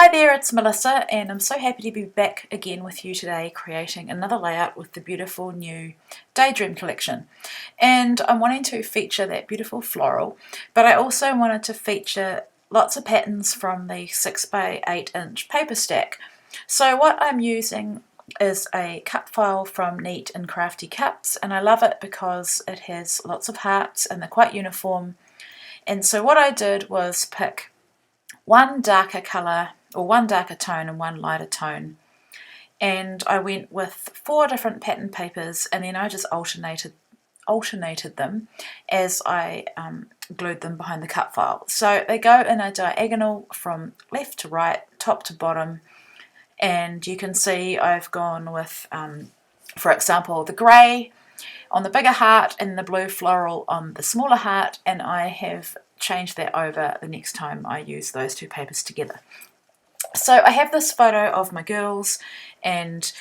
Hi there, it's Melissa, and I'm so happy to be back again with you today creating another layout with the beautiful new Daydream collection. And I'm wanting to feature that beautiful floral, but I also wanted to feature lots of patterns from the 6x8 inch paper stack. So what I'm using is a cut file from Neat and Crafty Cuts, and I love it because it has lots of hearts and they're quite uniform. And so what I did was pick one darker colour or one darker tone and one lighter tone, and I went with 4 different pattern papers, and then I just alternated them as I glued them behind the cut file. So they go in a diagonal from left to right, top to bottom, and you can see I've gone with for example the grey on the bigger heart and the blue floral on the smaller heart, and I have changed that over the next time I use those 2 papers together. So I have this photo of my girls, and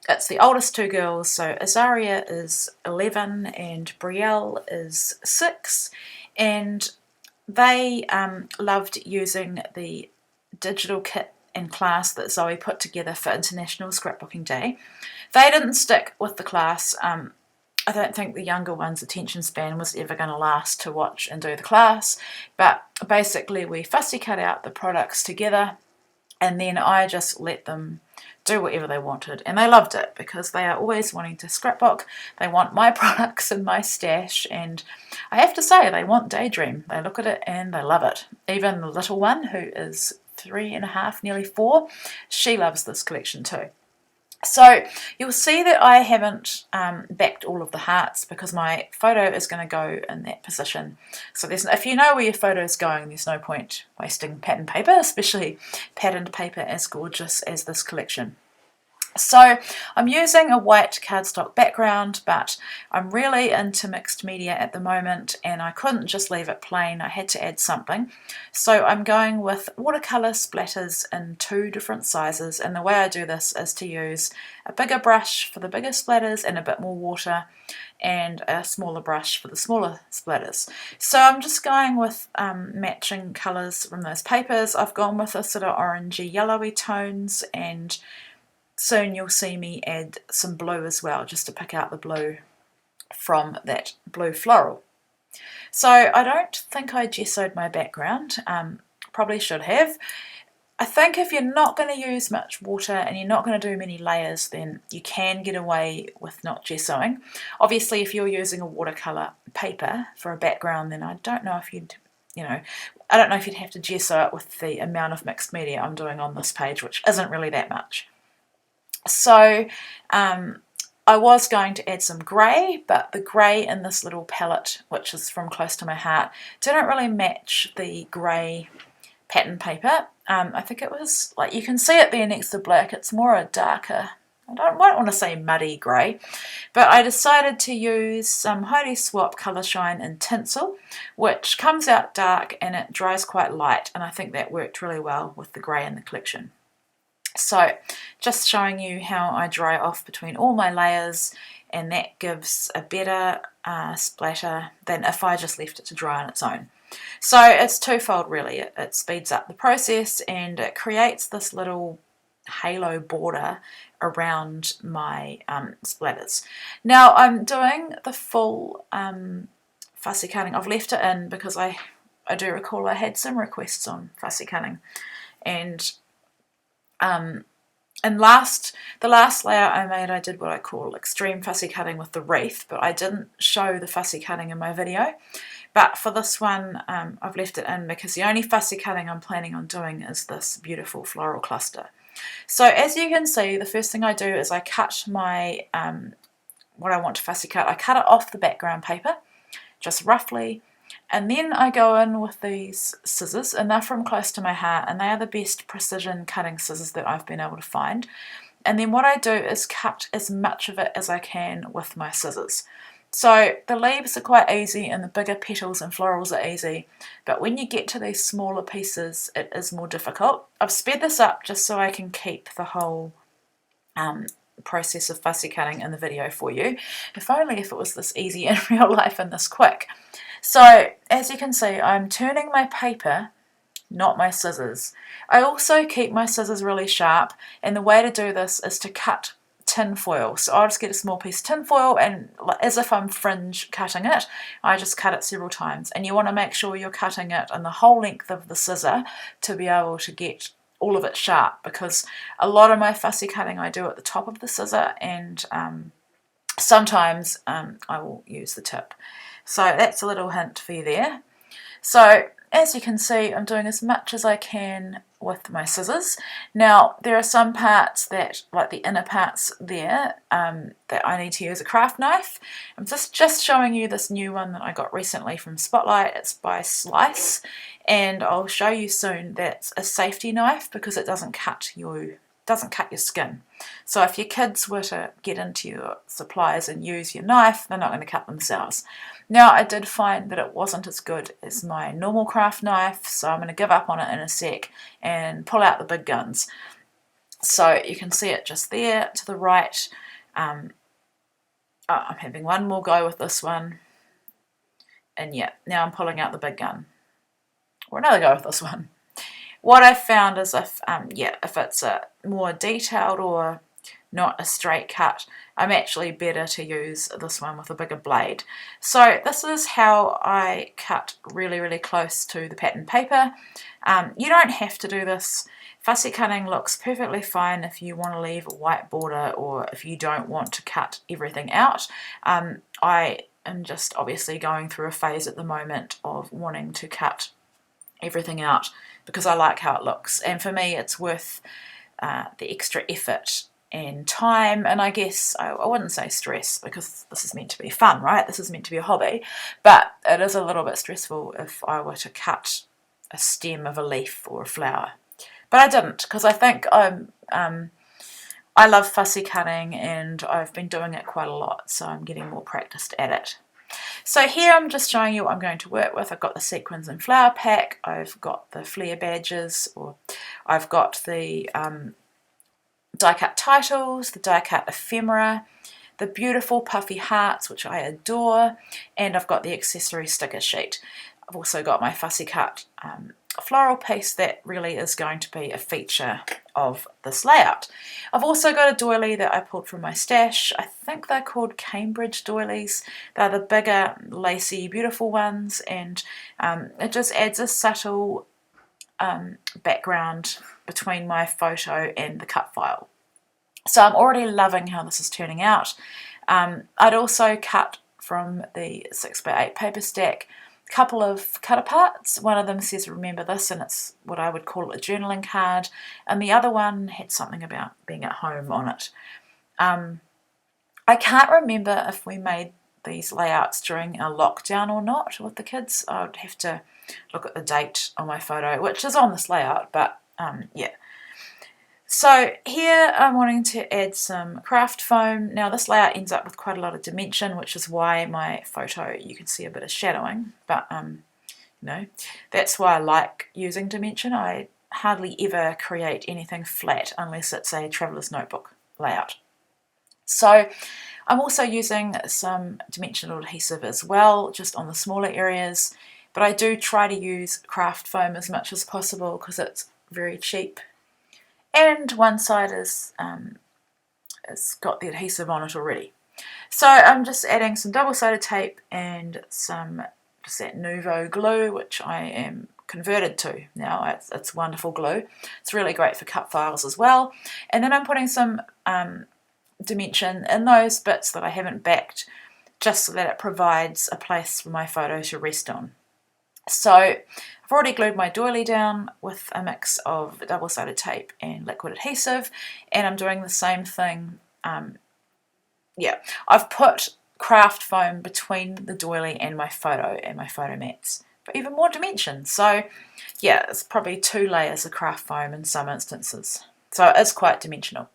it's the oldest 2 girls. So Azaria is 11 and Brielle is 6, and they loved using the digital kit in class that Zoe put together for International Scrapbooking Day. They didn't stick with the class. I don't think the younger one's attention span was ever going to last to watch and do the class, but basically we fussy cut out the products together, and then I just let them do whatever they wanted, and they loved it because they are always wanting to scrapbook. They want my products in my stash, and I have to say they want Daydream. They look at it and they love it. Even the little one, who is 3.5, nearly 4, she loves this collection too. So you'll see that I haven't backed all of the hearts because my photo is going to go in that position. So if you know where your photo is going, there's no point wasting pattern paper, especially patterned paper as gorgeous as this collection. So I'm using a white cardstock background, but I'm really into mixed media at the moment, and I couldn't just leave it plain. I had to add something. So I'm going with watercolor splatters in 2 different sizes, and the way I do this is to use a bigger brush for the bigger splatters and a bit more water, and a smaller brush for the smaller splatters. So I'm just going with matching colours from those papers. I've gone with a sort of orangey yellowy tones, and soon you'll see me add some blue as well, just to pick out the blue from that blue floral. So I don't think I gessoed my background, probably should have. I think if you're not going to use much water and you're not going to do many layers, then you can get away with not gessoing. Obviously if you're using a watercolour paper for a background, then I don't know if you'd have to gesso it with the amount of mixed media I'm doing on this page, which isn't really that much. So I was going to add some grey, but the grey in this little palette, which is from Close to My Heart, didn't really match the grey pattern paper. I think it was, like, you can see it there next to black, it's more a darker, I don't want to say muddy grey, but I decided to use some Heidi Swap Colour Shine in Tinsel, which comes out dark and it dries quite light, and I think that worked really well with the grey in the collection. So just showing you how I dry off between all my layers, and that gives a better splatter than if I just left it to dry on its own. So it's twofold really. It speeds up the process and it creates this little halo border around my splatters. Now I'm doing the full fussy cutting. I've left it in because I do recall I had some requests on fussy cutting, and the last layout I made, I did what I call extreme fussy cutting with the wreath, but I didn't show the fussy cutting in my video. But for this one, I've left it in because the only fussy cutting I'm planning on doing is this beautiful floral cluster. So as you can see, the first thing I do is I cut my, what I want to fussy cut, I cut it off the background paper, just roughly. And then I go in with these scissors, and they're from Close to My Heart, and they are the best precision cutting scissors that I've been able to find. And then what I do is cut as much of it as I can with my scissors. So the leaves are quite easy, and the bigger petals and florals are easy, but when you get to these smaller pieces it is more difficult. I've sped this up just so I can keep the whole process of fussy cutting in the video for you. If only if it was this easy in real life and this quick. So as you can see, I'm turning my paper not my scissors. I also keep my scissors really sharp, and the way to do this is to cut tin foil. So I'll just get a small piece of tin foil, and as if I'm fringe cutting it, I just cut it several times. And you want to make sure you're cutting it in the whole length of the scissor to be able to get all of it sharp, because a lot of my fussy cutting I do at the top of the scissor, and sometimes I will use the tip. So that's a little hint for you there. So as you can see, I'm doing as much as I can with my scissors. Now there are some parts that, like the inner parts there, that I need to use a craft knife. I'm just showing you this new one that I got recently from Spotlight. It's by Slice, and I'll show you soon that it's a safety knife because it doesn't cut your skin. So if your kids were to get into your supplies and use your knife, they're not going to cut themselves. Now I did find that it wasn't as good as my normal craft knife, so I'm going to give up on it in a sec and pull out the big guns. So you can see it just there to the right. I'm having one more go with this one, and yeah, now I'm pulling out the big gun, or another go with this one. What I've found is if it's a more detailed or not a straight cut, I'm actually better to use this one with a bigger blade. So this is how I cut really, really close to the pattern paper. You don't have to do this. Fussy cutting looks perfectly fine if you want to leave a white border or if you don't want to cut everything out. I am just obviously going through a phase at the moment of wanting to cut everything out because I like how it looks, and for me it's worth the extra effort and time, and I guess I wouldn't say stress because this is meant to be fun, right? This is meant to be a hobby, but it is a little bit stressful if I were to cut a stem of a leaf or a flower. But I didn't, because I think I love fussy cutting and I've been doing it quite a lot, so I'm getting more practiced at it. So here I'm just showing you what I'm going to work with. I've got the sequins and flower pack, I've got the flare badges, or I've got the die cut titles, the die cut ephemera, the beautiful puffy hearts which I adore, and I've got the accessory sticker sheet. I've also got my fussy cut floral piece that really is going to be a feature of this layout. I've also got a doily that I pulled from my stash. I think they're called Cambridge doilies. They're the bigger, lacy, beautiful ones, and it just adds a subtle background between my photo and the cut file. So I'm already loving how this is turning out. I'd also cut from the 6x8 paper stack couple of cut aparts. One of them says remember this, and it's what I would call a journaling card, and the other one had something about being at home on it. I can't remember if we made these layouts during a lockdown or not with the kids. I would have to look at the date on my photo, which is on this layout, but yeah. So here I'm wanting to add some craft foam. Now this layout ends up with quite a lot of dimension, which is why my photo you can see a bit of shadowing, but you know, that's why I like using dimension. I hardly ever create anything flat unless it's a traveler's notebook layout. So I'm also using some dimensional adhesive as well, just on the smaller areas, but I do try to use craft foam as much as possible because it's very cheap. And one side is it's got the adhesive on it already. So I'm just adding some double-sided tape and some just that Nuvo glue, which I am converted to now. It's wonderful glue. It's really great for cut files as well. And then I'm putting some dimension in those bits that I haven't backed, just so that it provides a place for my photo to rest on. So I've already glued my doily down with a mix of double-sided tape and liquid adhesive, and I'm doing the same thing. Yeah, I've put craft foam between the doily and my photo mats for even more dimension. So yeah, it's probably 2 layers of craft foam in some instances. So it is quite dimensional.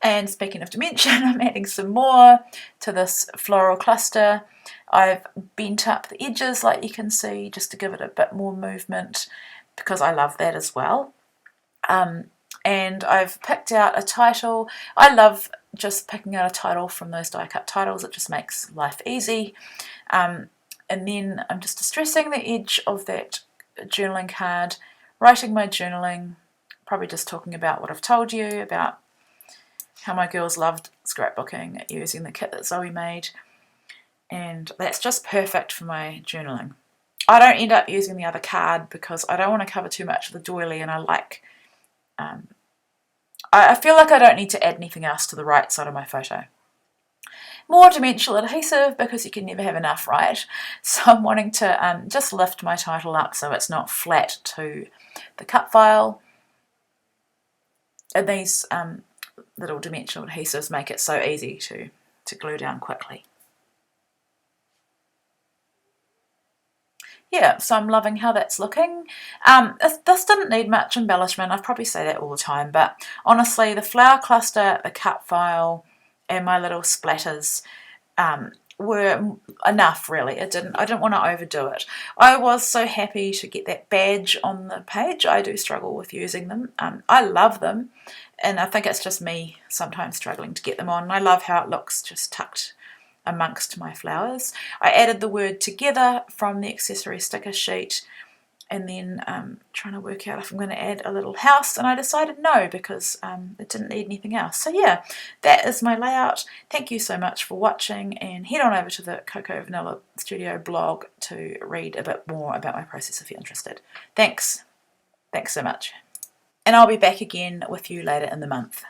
And speaking of dimension, I'm adding some more to this floral cluster. I've bent up the edges, like you can see, just to give it a bit more movement because I love that as well. And I've picked out a title. I love just picking out a title from those die cut titles. It just makes life easy. And then I'm just distressing the edge of that journaling card writing my journaling, probably just talking about what I've told you about how my girls loved scrapbooking using the kit that Zoe made, and that's just perfect for my journaling. I don't end up using the other card because I don't want to cover too much of the doily, and I feel like I don't need to add anything else to the right side of my photo. More dimensional adhesive because you can never have enough, right? So I'm wanting to just lift my title up so it's not flat to the cut file. And these little dimensional adhesives make it so easy to glue down quickly. Yeah, so I'm loving how that's looking. This didn't need much embellishment. I probably say that all the time, but honestly, the flower cluster, the cut file, and my little splatters were enough, really. I didn't want to overdo it. I was so happy to get that badge on the page. I do struggle with using them. I love them, and I think it's just me sometimes struggling to get them on. I love how it looks just tucked amongst my flowers. I added the word together from the accessory sticker sheet, and then trying to work out if I'm going to add a little house, and I decided no because it didn't need anything else. So yeah, that is my layout. Thank you so much for watching, and head on over to the Cocoa Vanilla Studio blog to read a bit more about my process if you're interested. Thanks so much, and I'll be back again with you later in the month.